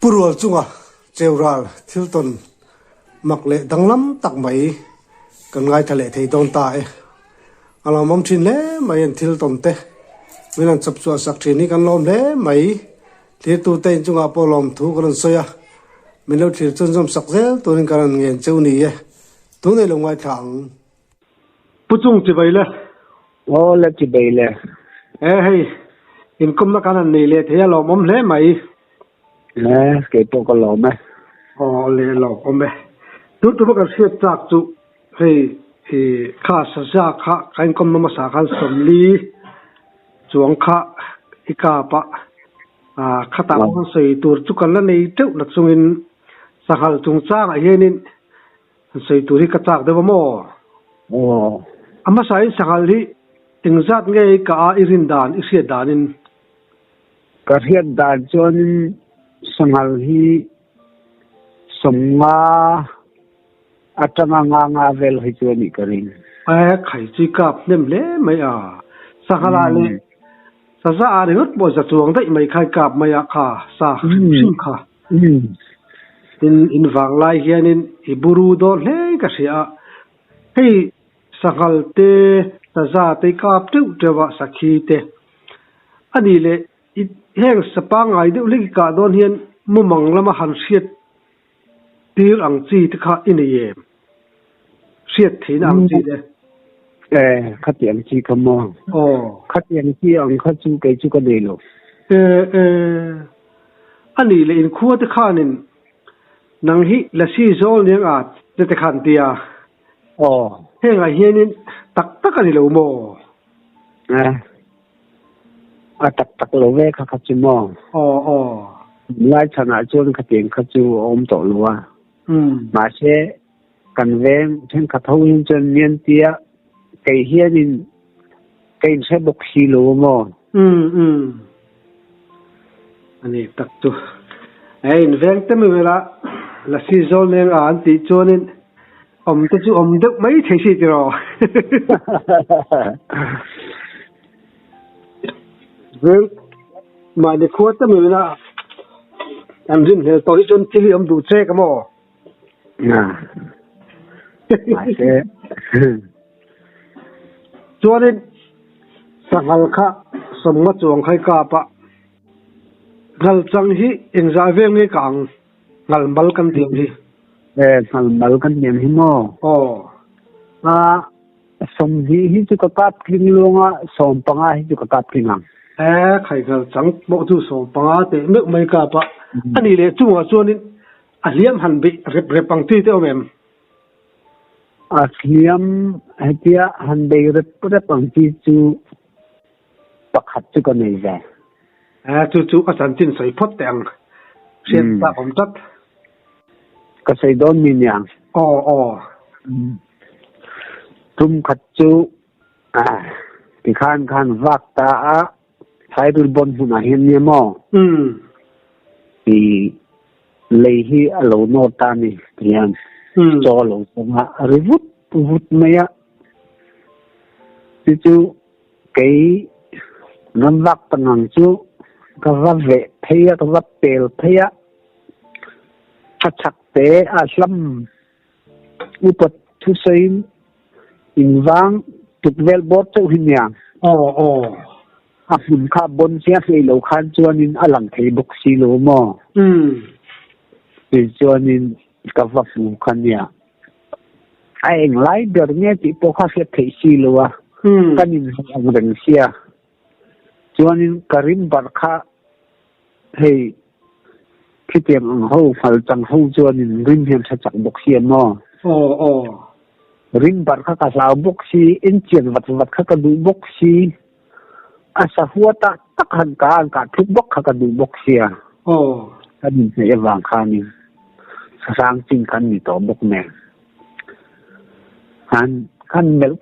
Purwal chunga cheural thilton makle danglam tak mai kan ngai thale thei don ta e alamam thin le mai an thilton te minan chap chu sak thini kan lom le mai le tu te chunga polom thu kan soya milo thil chon jom sak zel tunin kan ngen cheu ni e tu nei lo ngai thang puchung ti bai le o le ti bai le hei in kum na kan nei le thea lo mom le mai cái bộ có lỗ mà le lo ome tu tu ka siat tak chu hei kha sa kha kain kom ma sa khan somli chuang kha ika pa khata ko sei tur chu kan la nei teu na chungin sahal chung chang a henin sei turi ka chak dewa mo ama sai sahal hi tingzat nge ka irin dan isia danin ka hiat dan chon sangal hi somnga atanga nga vel hi choni karin khai chi kap nem le mai sakhala le sa za ari hot bo za chuang dai mai khai kap mai kha sa sim kha in wang lai hianin iburu do le ka sia hei sakal te sa za te kap tu tewa sakhi te ani le heng sapa ngai de uli ka don hian mumang lama han siat tir ang chi te kha in ye siat thin ang chi de khát tiền chi cơ mò khát tiền chi ông khát chú cái chú có đầy luôn anh đi lên khu te kha nin nang hi la si zol niang te khan tia heng a hianin tak tak ani lo mo tak lo ve khát chú mò lai chana chôn khát tiền khát chú ôm tổ lúa mà sẽ cần ven trên khát thâu hin chân miên tia cái hiền cái sẽ bốc xì lúa mò anh ấy tak tu ven te mi la la si zol niang an ti chonin te chu được mấy thei si ti ro vel mà de khu te mi la am rin he to chon ti li du che ka mo mà sẽ chuanin sangal kha somma chuang khai ka pa ngal chang hi engza veng nge kang ngal mal kan tiam hi ngal mal kan tiam hi mo som hi chu ka kap kling longa som panga hi chu ka kap klingang khai ngal chang mo chu som panga te mek mai ka pa ani le chunga chuanin a liam han bi rep pang ti te omem Asliam hetia handai repre pangti chu pakhat chu ka nei ja chu asan tin sai phot teng sian ta om tat ka sai don min yang tum khat chu ti khan vak ta a thai dur bon huna hian ni mo ti lei hi alo no ta ni tian cho lo nga rivut maya chu cái non vak panang chu ka va ve thaya ka va pel thaya chak te aslam upat thu sein inwang tukvel bot chu hinya a hun kha bon sia thei lo khan chuanin alang thei bok si lo mo ti chuanin ka va fu khania ai eng lai ber nge ti po kha se thei si lo wa kanin ang reng sia chuanin karim bar kha hei khitiam ang ho phal chang ho chuanin rim hem sa chak bok sia mo rim bar kha ka lao bok si in chen wat kha ka du bok si asa huata tak han ka thuk bok kha ka du bok sia kanin se evang khani sang ching kan ni to bok ne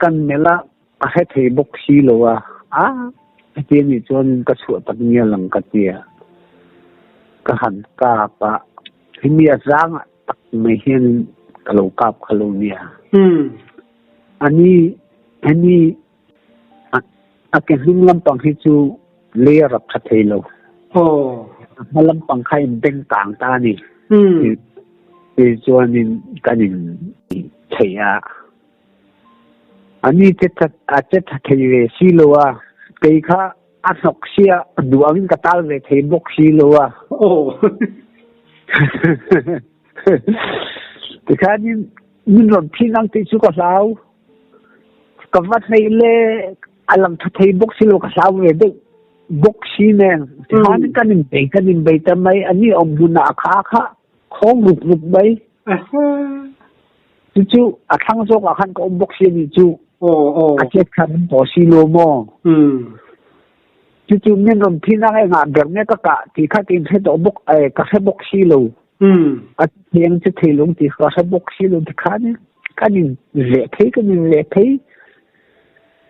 kan mela a he thei bok si lo wa ti ni chon ka chu tak nia lang ka tia ka han ka pa himia sang tak me hian ka lo kap khalo nia ani a ke hing lam pang hi chu le rap kha thei lo malam pangkai beng tang ta ni thì cho nên cái nhìn thấy anh ấy chết thấy về xí lô cái khác ăn học xía đồ ăn cái tao về thấy bốc xí lô thì khác nhưng rồi khi năng thì chú có sao cái vật này lệ anh làm thấy bốc xí lô có sao về được bốc xí nè thì hắn cái nhìn bày tâm mấy anh ấy ông du nạ khá không rụt bay chú thằng số của hắn có ông bốc xí gì chú chết khăn bỏ xí lô mò chú nên rồi khi năng ngã được nghe cả thì khác tìm thấy tổ bốc cái bốc xí lô tiếng chú thấy luôn thì cái bốc xí lô thì khác nhé cái nhìn dễ thấy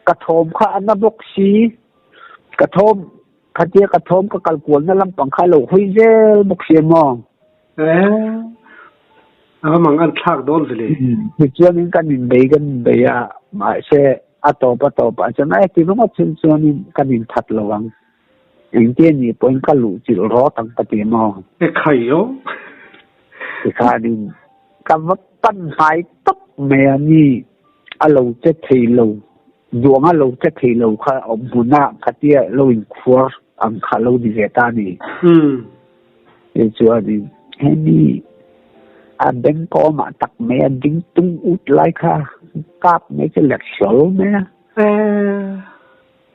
cái thôm khác anh nó bốc xí cái thôm cái cái cuốn nó làm bằng khai lô huy dễ bốc xí mò mang ăn thác đón về thì cho nên cái nhìn bây mà sẽ atop cho nên thì nó cũng cho nên cái nhìn thật là vắng những cái gì point cái lũ chỉ rõ tăng cái tiền mà cái khay đó cái nhìn cái vật tân hải tấp mẹ ni alo chết thì lâu ruộng alo chết thì lâu khai ông bún nạ cái tia lâu in khua ăn khai lâu đi về ta đi thì cho nên any bên có mà tặc mẹ dính tung út lại kha cáp mấy cái lẹt sổ mẹ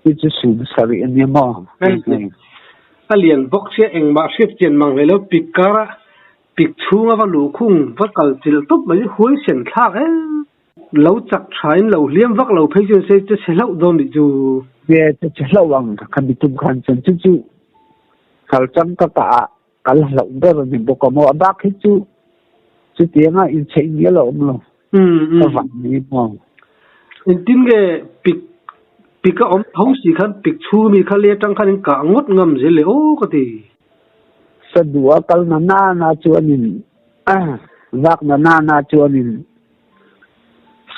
cái chú sùn sari anh em mò cái liền bốc xe anh mà xếp tiền mang về lâu bịt cả bịt chung vào lũ khung vắt cả chỉ tốt mấy khối sền thác ấy lâu chặt trái lâu liêm vắt lâu thấy chưa sẽ lâu đâu đi chú về sẽ lâu bằng khăn bị tung khăn chân chú khảo chân cả lâu đó rồi mình bốc có một bác hết chú tiếng in chạy nghĩa là ông luôn nó vặn đi mà in tin cái bị cái ông thấu gì khăn bị chu mi khăn lê trăng khăn cả ngót ngầm gì lệ ô cái gì sa đũa cái na chuan in vác na chuan in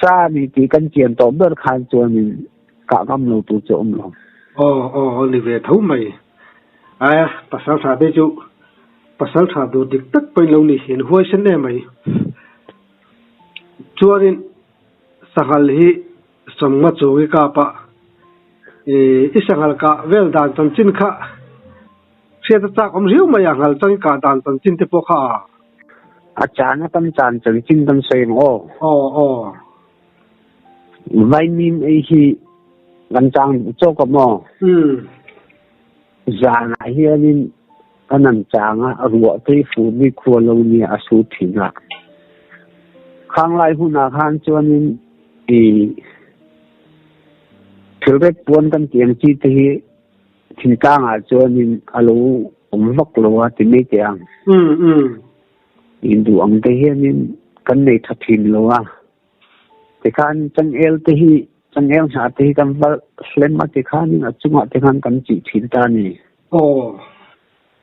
sa ni thì căn chuyện tổ bớt khăn chuan in cả ngầm lâu tu cho ông luôn đi về thấu mày pasal sa đây chú pasal sa do dik tak pai lo ni hin huai sen ne mai chuanin sahal hi somma chogi ka pa isangal ka vel dan chan chin kha se ta chak om riu mai angal chang ka dan chan chin te po kha achana tam chan chan chin tam sei ngo vai nim ei hi gan chang cho ko mo za na hianin anh ăn chàng ruộng tây phủ mi khua lâu ni asu thìn à khang lai hu na khan cho nên thì thiếu cái buôn căn tiền chi thì thìn cang cho nên alo ông vóc lo thì mấy tiền in du ông tây nên căn này thật thìn lo thì khan chân el sa thì căn vật lên mà thì khan nhưng chung họ thì khan căn chỉ thìn ta nè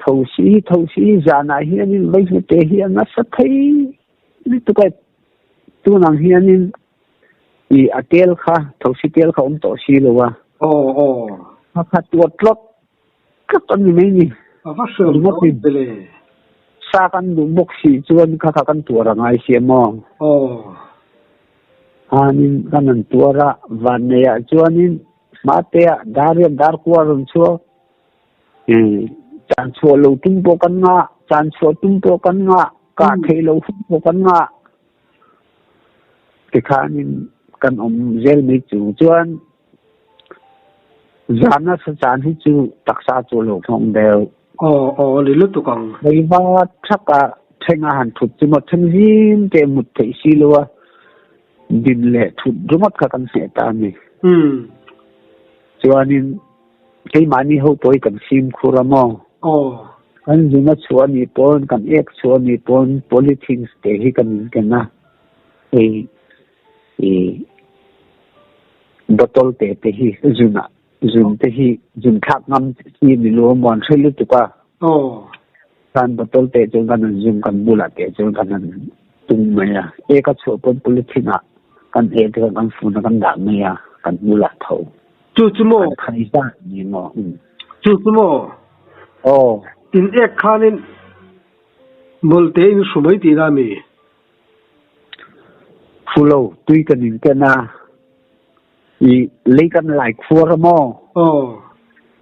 thầu sĩ già này hiền bây giờ thế hiền nó sẽ thấy như tụi cái tu năng hiền thì tel kha thầu sĩ tel kha ông tổ sĩ luôn mà khát tuột lót các con như mấy nhỉ phát sớm mất đi bể sa căn đúng bốc sĩ chuan khá căn tuột là ngay xem mong nên căn tuột ra và này chuan nên mà thế dar qua rồi chúa chan chua lâu tung po kan nga chan chua tung po kan nga ka thei lâu po kan nga cái khanin kan gel mi chu chuan zana sa chan hi chu taksa chu lo thong deu li lu tu kang dei ba thaka thenga han thut chu ma thang jin te mut thei si lo din le thut rumat ka kan se ta ni chuanin cái mani ho toy kan sim khuramo kan junga chuani pon kan ek chuani pon politics te hi kan na botol te hi jun te hi jun khak ngam hi ni lo mon thelu tu pa kan botol te jun kan jun kan bula te jun kan tung maya eka chu pon politics kan e te kan fu na kan da maya kan bula tho chú mo khai ra ni mo chú mo in ek khanin bolte in sumai ti na mi fulo tui kan in kana i leikan lai khura mo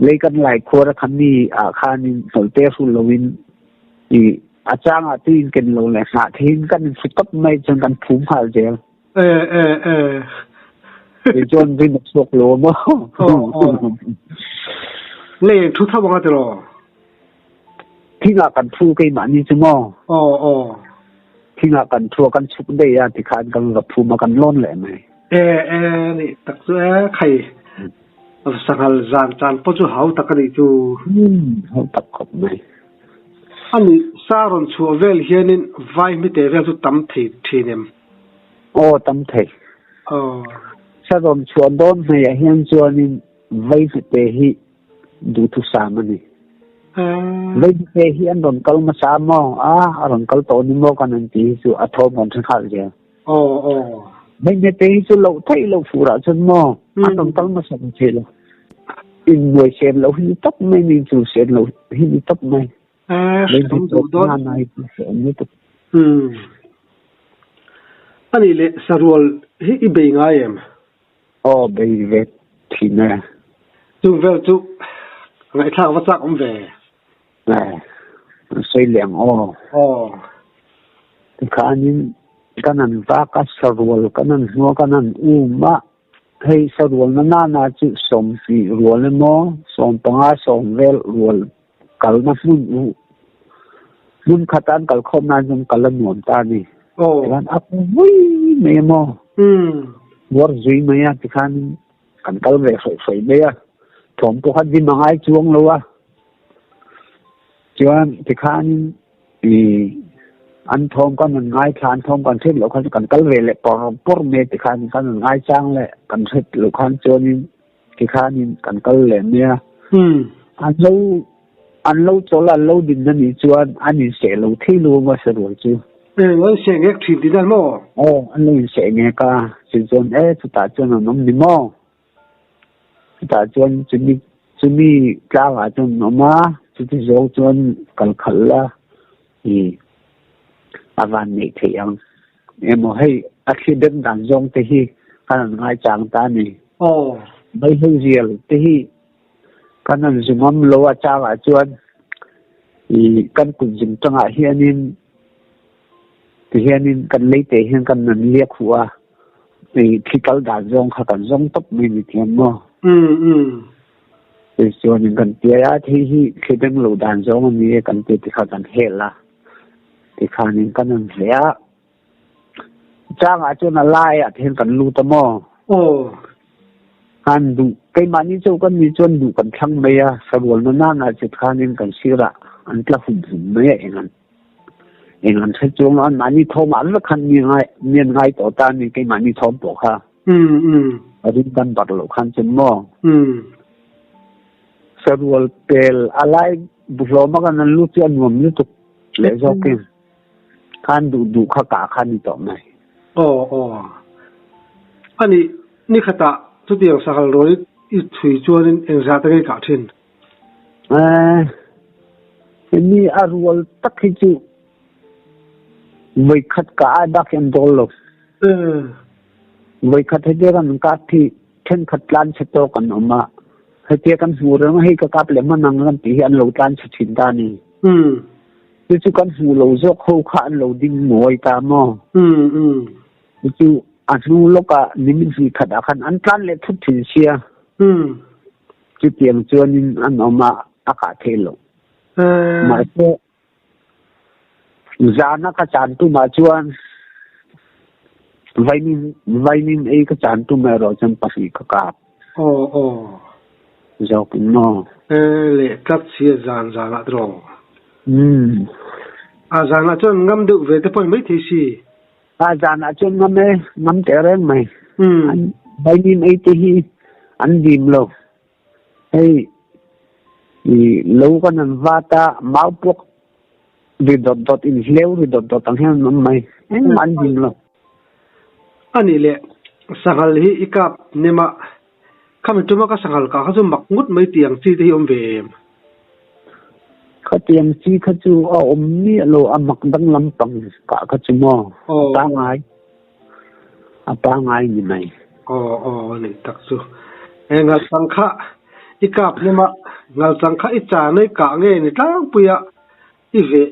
leikan lai khura khani a khanin solte fulowin i achanga tin ken lo le sa thin kan futap mai chang kan phum hal jel i jon din sok lo mo le thu tha wanga te ro thinga kan thu kai mani chumo thinga kan thu kan chuk de ya ti khan kan ga phu ma kan lon le mai ni tak su khai sangal zan chan po chu hau takani chu hau tak khop mai ani saron chu vel hianin vai mi te vel chu tam thinem tam thei saron chu don mai hian chuanin vai fi te hi du thu samani vai te hi an don kal ma sa mo ron kal to ni mo kan an ti chu athom mon khal je mai me te chu lo thei lo fura chun mo an don kal ma sa che lo in người xem lâu hi tóc mai ni chu xem lâu hi tóc mai không đủ đó anh ấy sarual hi ibe ngay em be về thì nè chú về chú ngày thang vắt chắc ông về nè xây liền thì khá nhưng cáiนั้นva cái sarual cáiนั้นmua cáiนั้นmà hay sarual nó na chữ som phi rual nó som panga som vel rual kal na mun khatan kal khom na jum kalan mon ta ni kan aku vui memo war zui maya ti khan kan kal ve foi be ya thom to khat di mangai chuang lo wa chuan ti khan an thom kan ngai khan thom kan thil lo khan kan kal ve le por me ti khan kan ngai chang le kan thit lo khan chuan ti khan kan kal le nia an lâu cho là lâu din na ni chuan ani se lo thei lu ma sa ro chu lo se nge thi di dan mo an lo se nge ka chu chuan chu ta chuan nom ni mo ta chuan chu mi ka wa chuan no ma chu ti zo chuan kal khal la avan nei thei ang emo hei accident dan zong te hi kan ngai chang ta ni bai hu riel te hi kanan zumam lo achawa chuan kan kunjim tanga hianin kan leite hian kan nan liak huwa thikal da zong kha kan zong top mi ni thiam mo chuan kan tia hi khedeng lo dan zong ni kan te ti kha kan hela ti khanin kanan hlia changa chuan alai a then kan lu ta mo han du cái mà như châu con như chôn đủ cần thăng bây giờ sao buồn nó na chụp khan nên cần xưa ra anh ta hùng mấy anh thấy chung anh mà như thôm anh rất khăn như ngay tổ ta như cái mà như thôm bộ ha ở bên ban bạc lộ khăn chân mò sao buồn pel alai buồn mà cái lúc chơi ngầm như tục lẽ do cái khan đủ khá cả khan như tổ này anh đi ni khata tu tiang sakal rồi ít thủy chuan en za ta cái cả thiên ni arwal tak hi chu voi khat ka da kem dol lo voi khat he kan ka thi then khat lan che to kan oma he te kan hu rang he ka kap le manang lam ti an lo tan che thin da ni chu kan hu lo zok ho kha an lo ding moi ta mo chu anu loka nimin si khada khan an tlan le thut thin sia chu tiang chuan an oma aka thelo ma se zana ka chan tu ma chuan vainin ei ka chan tu me ro chan pasi ka ka jok no le kat sia zan la dro a zana chuan ngam du ve te poi mai thi si zana chuan ngam te reng mai vainin ei te hi an dim lo hey lâu con ăn vata máu buộc đi đọt in leo đi đọt tăng hen nó mày anh ăn gì lo anh ấy lệ sangal hi ikap nema kami cuma ka sangal ka kaso makmut may tiang si ti om ve เขาเตรียมซีเขาจูเอาอมนี่โลอามักดังลำปังกะเขาจูมอตางายapa ngai ni mai ni taksu ngal sangkha ikap ni ma ngal sangkha icha nei ka nge ni tlang puya ive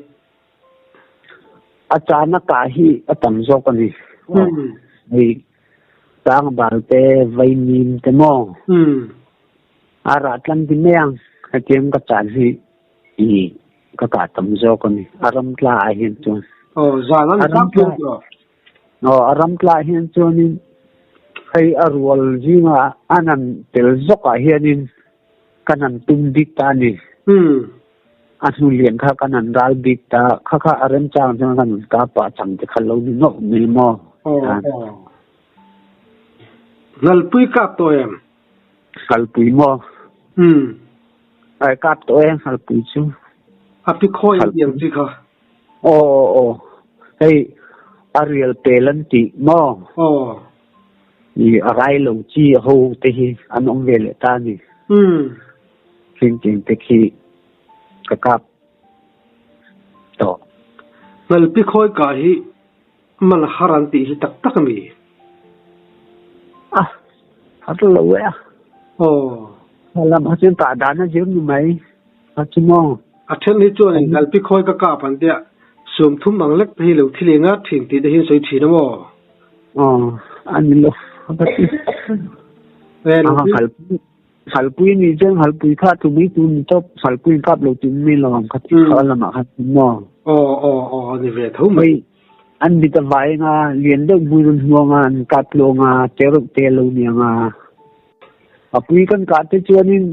achana ka hi atam zo ka ni ni tang bal te vitamin te mo ara tlan di meang hatem ka chan hi i ka tam zo ka ni aram tla a hin chu zalan tam pu aram tla hin chu ni hay arwal jinga anan tel zoka hianin kanan tum dikta ni anu lian kha kanan dal dikta kha aram chang chang kan ka pa chang te khalo ni no mi mo ngal pui kap to em kal pui mo ai kap to em kal pui chu api khoi yang chi kha hey ariel pelanti mo ni arai lo chi ho te hi anong vele ta ni thinking te ki kakap to ngal pi khoi ka hi mal haranti hi tak tak mi hat lo ya lam hasin ta dana jim ni mai hachimo athen ni chu ngal pi khoi ka pan dia sum thum manglek hi lo thilenga thing ti de hi soi thi na mo an lo halpui ni jeng halpui kha tu mi tu ni top halpui kap lo tu mi lo kha ti kha la ma kha mo ni ve thum mai an bi ta vai nga lien de bu run huwa nga kap lo nga teru te lo ni nga apui kan ka te chuanin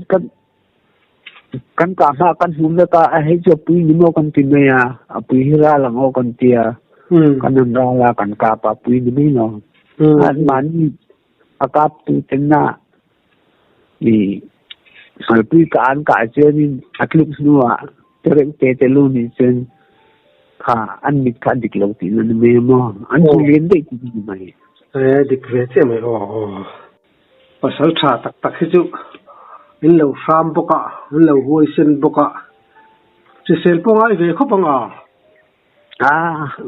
kan ka ha kan hum le ka a he jo pui ni mo kan ti me ya apui hira la ngo kan tia kan nam ra la kan ka pa pui ni mi no an man akap tu tenna ni salpui ka an ka chen akluk nuwa terek te lu ni chen kha an mit kha dik lo ti na me mo an tu len de ti mai dik ve che mai pasal tha tak tak hi chu in lo sam boka in lo hoi sen boka chi sel po ngai ve kho panga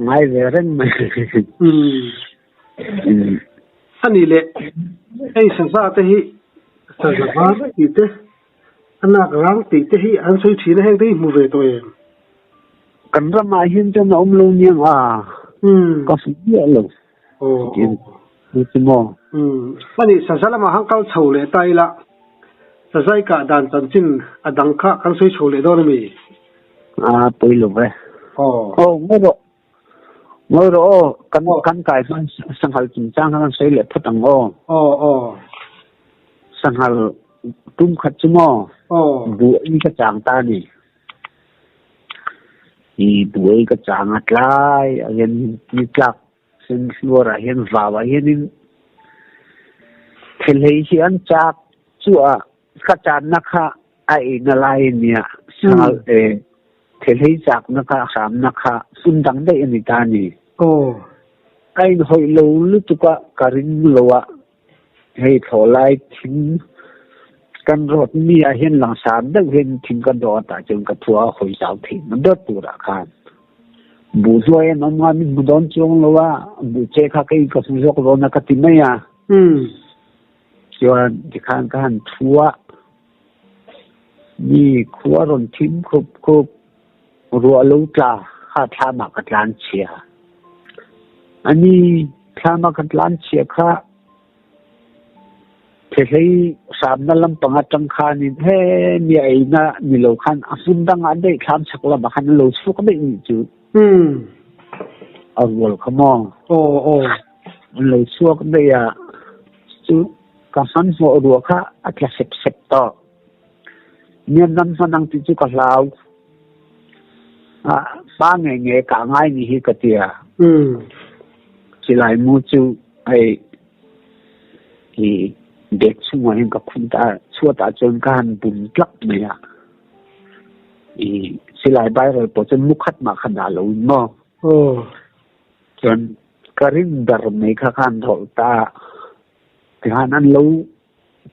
ngai ve ren mai ani le ei sansa te hi sa ba ti te anak rang ti te hi an soi thi na heng te mu ve to em kan ra ma hin chen om lo niang ka su ye lo ni mo ani sansa la ma hang kal chho le tai la sa sai ka dan chan chin adang kha kan soi chho le do mi poi lo ve ngồi đó căn cái man sang hal chim chang han sei le phatang sang hal tum khat chmo bu ni ka chang ta ni i bu ai ka chang atlai again ni tlak sin flora hian vawa hian in thelei hi an chak chu ka chan na kha ai na lai nia sang thelei chak na kha sam na kha sundang dei ani ta ni ai hoi lo lu tu ka karin lowa hei tholai thin kan rot mi a hian lang sam da hen thin ka do ta chung ka thua hoi chau thin man dot tu ra khan bu zoi no ma mi bu don chung lowa bu che kha kai ka su jok ro na ka ti mai chuan ti khan kan thua mi khua ron thim khop ruwa lo tla kha thama ka tlan chia ani thama ka tlan chia kha thei sam na lam panga tang khan ni he mi ai na mi lo khan asun dang an dei tham chakla ba khan lo su ka dei ni chu awol khamo lo su ka dei ya chu ka san ho ruwa kha atla sep to niam nam sanang ti chu ka lau ba nge ka ngai ni hi ka tia chilai mu chu ai ki dek chungwa hin ka khunta chuata chon kan bun tlak me ya chilai bai ro po chen mukhat ma khana lo mo chon karin dar me kha khan thol ta tihan an lo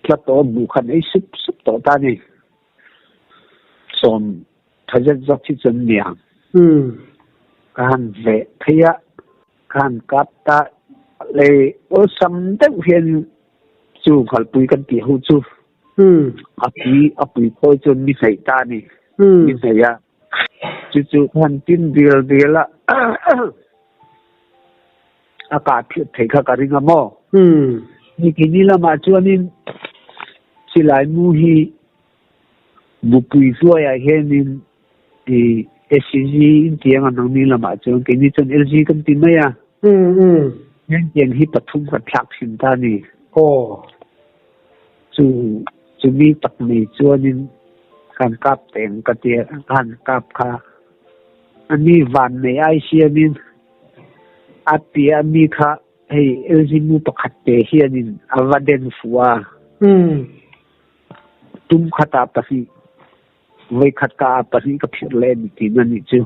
tlat to bu khan ai sup to ta ni som thật rất dọc thì chân miệng can về thấy á can cắt ta lệ ở sắm đất hiện chú khởi bùi căn tỷ hậu chú áp bùi coi chân mi thấy ta nè mi thấy á chú han tin điều là cả thiệt thấy cả ring mò ni kini là mà chú anh chỉ lại mua hi bùi rồi à hiện nên thì SCG tiếng anh nói là mà chú kini chân LG căn tin mấy à nhân tiền hi pathum ka thak sin ta ni chu mi tak ni chuanin kan kap teng ka te kan kap kha ani van nei ai sianin atia mi kha hei eljimu pakhat te hianin avaden fuwa tum khata pasi voi khata pasi ka phir le ni tin ani chu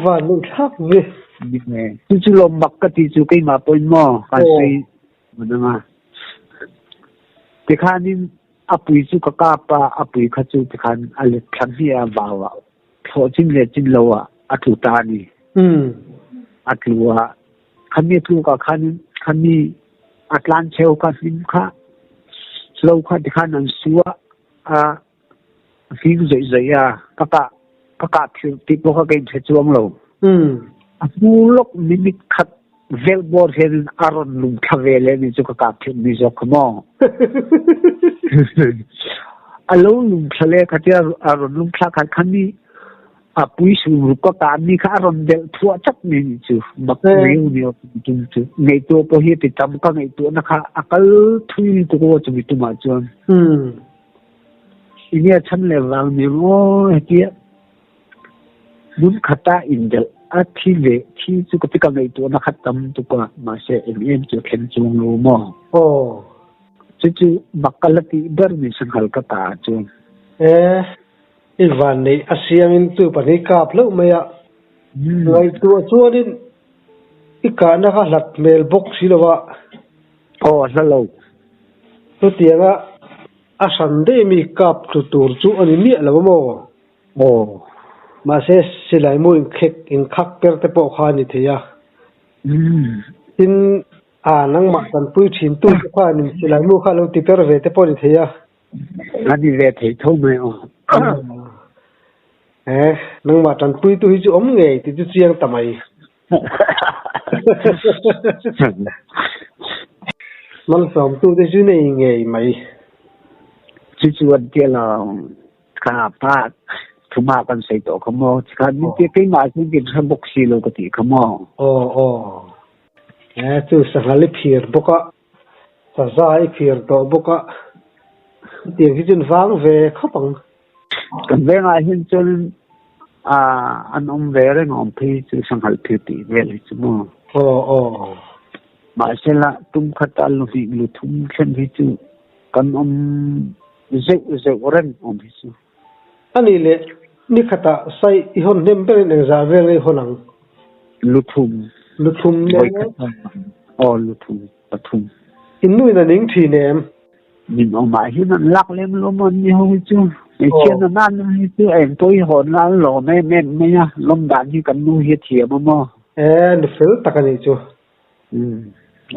van nun thak ve nè chú lom mặc cái tí chú cái mà bôi mò cái gì mà nó mà thì khán nín áp bùi chú cái cáp áp bùi khát chú thì khán ăn thằng gì à vào thọ chín lâu à thủ ta đi thủ khán mi thủ cả khán mi lan treo cả phim khá lâu khá thì khán ăn xua phim dậy các bạn phim tiếp vào cái chuyện chuông lâu mulok minit khat velbor hen aron lum khavele ni chu ka phim ni jok mo alo lum khale khatia aron lum kha khani apui su ko ta ni kha aron del thua chak ni chu mak riu ni tum chu nei to po hi ti tam ka nei to na kha akal thui to ko chu mi tu ma chon inia chan le wang ni mo hetia mun khata indel thi về thi chú có biết cái này nó khát tâm tu qua mà sẽ em chú khen chung lu mò chú mặc cái lati đỡ mình sang hal cái ta chú Ivan này asiamin tu pani kap lo maya ngay tu din ikana ka lat mailbox silawa hello tu tianga asande mi kap tu tur chu ani mi la mo mà sẽ lại mua in khắc per te po kha ni thia tin nang ma kan pui thin tu kha ni sẽ lại mua kha lo ti per ve te po ni thia ani ve thei thau mai nang ma tan pui tu hi chu om nge ti chu chiang tamai mang som tu te chu nei nge mai chu an tia la kha pa thuma kan sei to khamo kan ni te kai ma chu bin sa box si lo ka ti khamo tu sa hali phir boka sa zai phir to boka tiang hi chun wang ve khapang kan ve nga hin chun an ve re ngom phi chu sang hal phir ti ve le chu mo ma sela tum khatal lu hi lu thum khen hi chu kan ze oren hi chu ani le ni khata sai ihon nem ber ne za ve le honang luthum ne luthum pathum inu na ning thi nem nin o ma hi nan lak lem lo mon ni ho chu e chen na nan hi chu em toi hon la lo me ya lom dan hi kan nu hi thia mo ni fel takani chu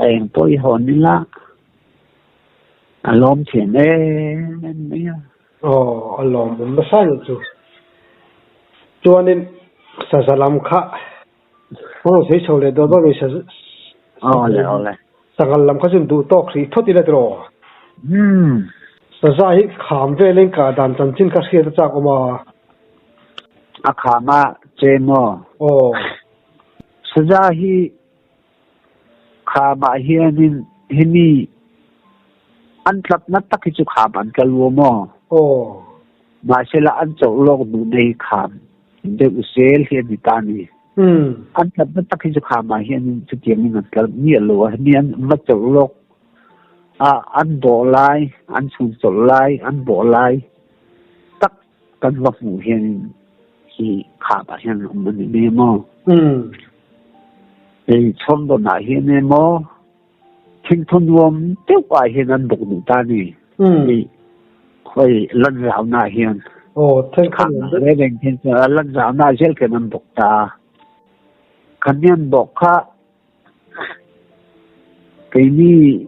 em toi hon ni la alom chen me ya alom mun sa ni chu chuanin sasalam kha sei chole do mi sa ole sangal lam kha chun du to khri thoti la tro sa hi kham ve len ka dan chan chin ka sia ta ko ma khama che mo sa hi khama hianin hini an tlap na tak chu khaban ka lu mo ma sela an chau lok du nei kham de usel he ni tani an tlap na tak chu khama hian chu tiam ni nat kal ni lo ni an ma chau lok an bo lai an chu chau lai an bo lai tak kan wa fu hian hi khama hian man ni mo ei chom do na hian ne mo thing thon wom te wa hian an bok ni tani khoi lan rao na hian then khăn về đến thiên lần giáo na gel cái năm bọc ta khăn nhân bọc ha cái ni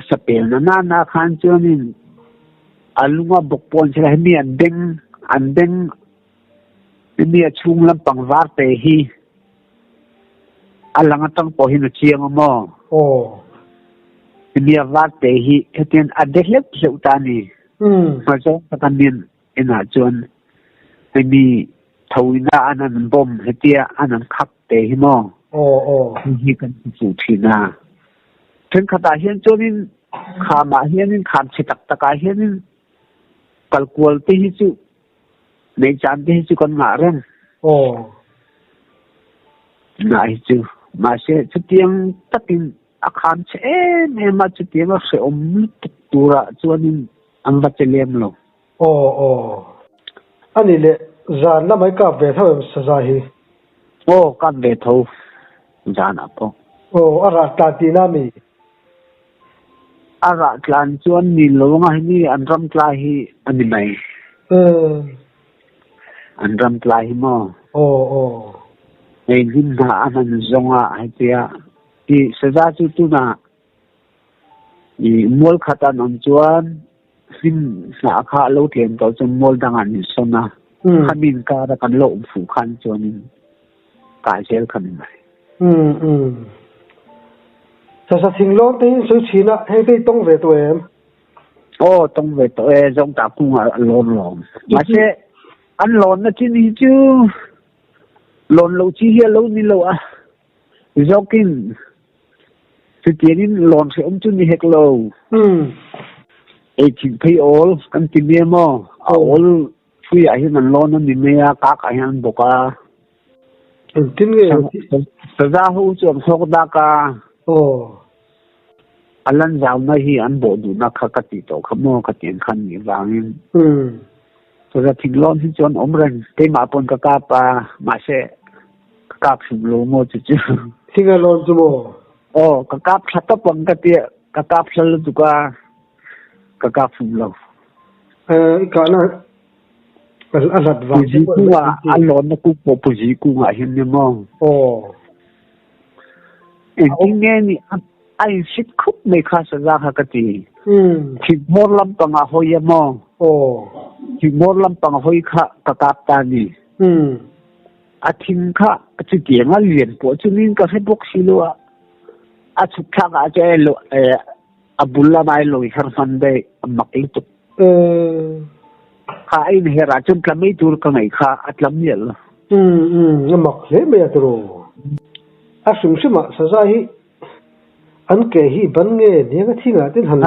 sapel na khăn cho nên alunga bọc pon sila ni andeng ni chung lam pang var te hi alanga tang po hin chiang mo ni var te hi hetien adehlep seutani ma so patanin ina chon ni thawina anan bom hetia anan khak te hi mo hi kan chu thina then khata hian chonin khama hianin kham chitak taka hianin kalkual te hi chu nei chan te hi chu kon nga ren nai chu ma se chutiang takin akhan che me ma chutiang a se tura chuanin ang va chelem lo ani le zan na mai ka ve thau sa za hi ka ve thau zan apo ara ta ti na mi ara tlan chuan ni lo nga ni anram tla hi ani mai anram tla hi mo nei din na anan zonga hatia ki saza chu tu na ni mol khata non chuan sim sa kha lo thiam to chu mol dangan ni sona khamin ka da kan lo fu khan chuan ka sel khan mai sa thing lo te su china he be tong ve to em tong ve to e jong ta ku nga lon lom ma se an lon na chi ni chu lon lo chi hi lo ni lo a jokin chu tienin lon se chu ni hek lo e chi phi all kan ti me mo all phi a hi man lon ni me a ka hian boka tin ge sa za hu chu sok da ka alan jaw na hi an bo du na kha ka ti to khamo ka tien khan ni wangin so ra thing lon hi chon omran te ma pon ka pa ma se ka phum lo mo chu chu thing lon chu mo ka thata pon ka ti ka phal du ka phum lo ka na alat wa ji ku wa alon na ku po ji ku nga hin ni mo nghe ni ai sit khúc mấy khá sa ra ha kati thì mor lam pa nga hoy mo thì mor lam pa nga hoy kha ka kap ta ni a thing kha chu ti nga lien po chu nin ka he bok silo a chu kha ga che lo abulla mai lo har fan de mak li tu kha ai ni hera chun ka mai tur ka ngai kha atlam ni lo mak le me atro a sum sima sa za hi an ke hi ban nge ne ga thinga tin han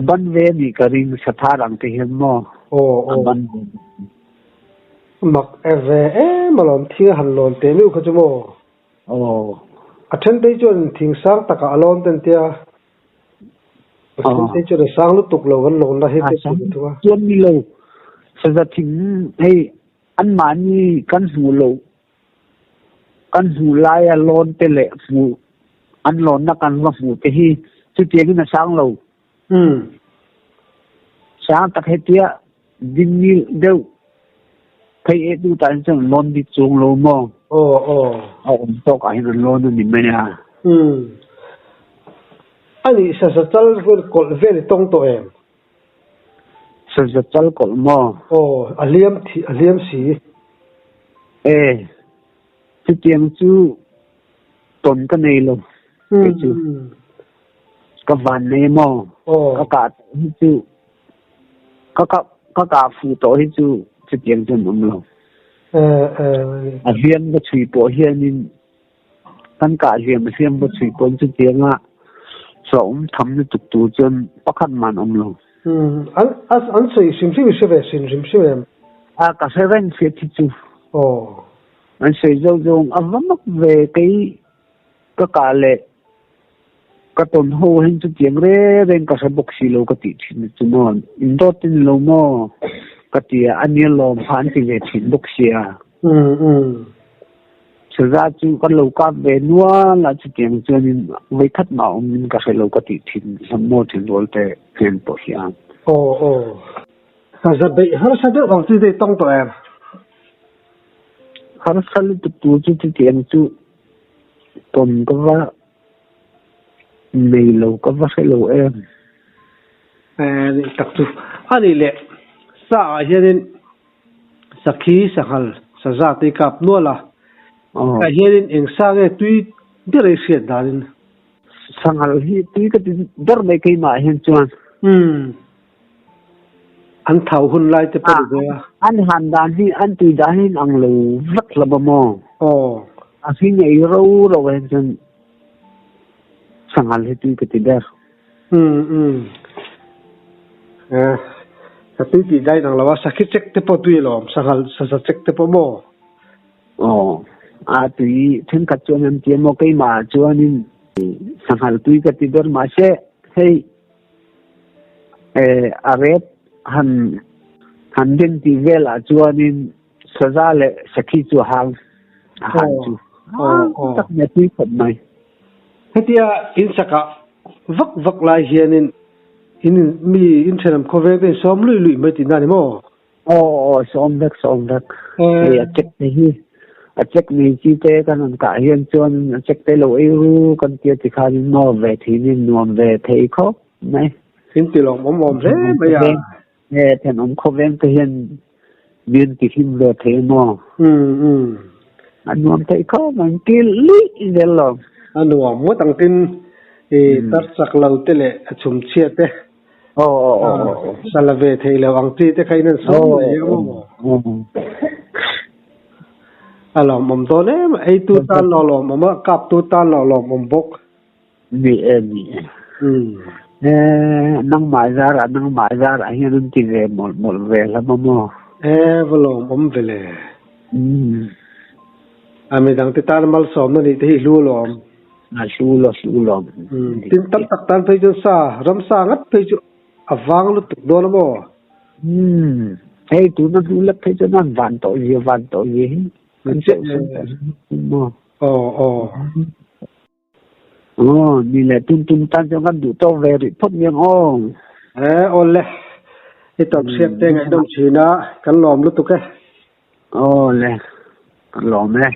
ban ve ni ka ring sa tharang te hian mo ban mak eve malom thia han lon te mi kha chumo a then te chon thing sang taka alon ten tia te chon sang lu tuk lo gan lo na he te chuwa chon ni lo sa za thing hei an mani kan hu lo kan hu lai a lon te le fu an lon na kan wa fu te hi chu te ni na sang lo sang tak he tia din ni deu kai e du tan chang lon di chung lo mo to ka hin lon ni me na ani sa chal kol ve tong to em sa chal kol mo aliam si chu tiang chu ton ka nei lo chu ka van nei mo ka chu ka fu to hi chu tiang chu lo a hiam ba chui po hian in kan ka hiam ba chui po chu tiang a so tham ni tuk tu chen pakhat man lo an sei sim se ve sim em a ka seven se ti chu anh sẽ dùng ấm mắc về cái cả lệ cái tuần hồ hình chút tiếng re bên cả sẽ bốc xì lâu cái tỷ thì chúng nó in đó tin lâu mò cái tỷ anh nhớ lòng phán thì về thì bốc xì thực ra chú cái lâu cá về nuôi là chút tiếng cho nên với thắt máu mình cả sẽ lâu cái tỷ thì làm mò thì rồi để tiền bốc xì sa za be har sa de wang ti de tong to em har sal tu chu ti tiang chu tom ko va nei lo ko va se lo em ni tak tu ani le sa hianin sakhi sahal sa za te kap no la ka hianin eng sa nge tui dire se dalin sangal hi tui ka dar mai kai ma hen chuan an thau hun lai te pa de an han dan hi an tui da hin ang lo vak la ba mo a hi nei ro ro hen chen sangal hi tui ka ti dar sa tui ti dai nang lawa sakhi chek te po tui lom sangal sa chek te po mo a tui then ka chuan an ti mo kai ma chuan in sangal tui ka ti dar ma se hei aret han den ti vela chuanin saza le sakhi chu hang han chu tak ne ti khot mai hetia in saka vak lai hianin in mi in thenam khove ve som lui mai ti na ni mo som dak a check ni chi te kan ka hian chuan a check te lo ru kan ti ti khan no ve thi ni nuam ve thei kho mai in ti long mom re mai ya then khove te hian bin ti him ve thei mo an nuam thei kho man ki li velo nuam mo tang tin tar sak lo te le chum chia te salave thei lo ang ti te khain so alom mom to ne ai tu tan lo mama kap tu tan lo mom bok ni nang mai zara hian ti ve mol ve la mo velo mom vele ami dang ti tan mal som ni te hi lu lom na su lo tin tam tak tan phei ju sa ram sa ngat phei ju awang lu tuk do lo mo hey tu na du la phei ju nan van to ye kan che ni le tun tan cho kan du to ve ri phot miang ole i top siap te ngai dom china kan lom lu tuk le kan lom le